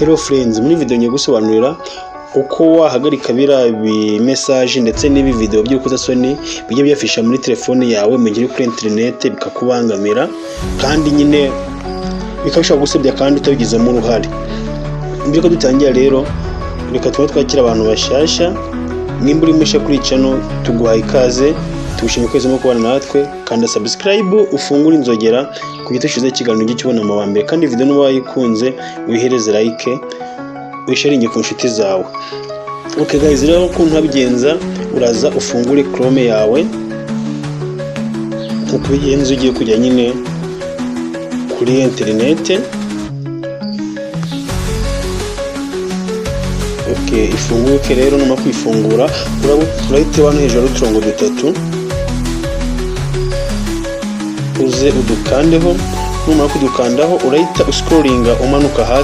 Hello friends, muri video ngiye gusobanurira uko wahagarika bira message ndetse n'ibi video by'urukozasoni bijye byafisha muri telefone yawe mu gihe kuri internet bikakubangamira kandi nyine bikabasha gusebya kandi utabigizemo uruhare. Mbere ko dutangira rero reka twakira abantu bashasha nimba uri musha kuri channel tuguhaye ikaze tugushimye kwezi mo kubana natwe kandi subscribe ufungura inzogera kugira tushize ikiganiro gikibona amabambere kandi video nuba wayikunze wihereze like wisharinge ku nshuti zawe. Okay guys, rero ukuntu habigenza uraza ufungure Chrome yawe ukubigenza ugiye kujya nyine kuri internet. Okay, ifunguke rero numa kwifungura urahita hano hejuru uturongo dutatu uze udukandeho numara kudukandaho urahita scrollinga umanuka hasi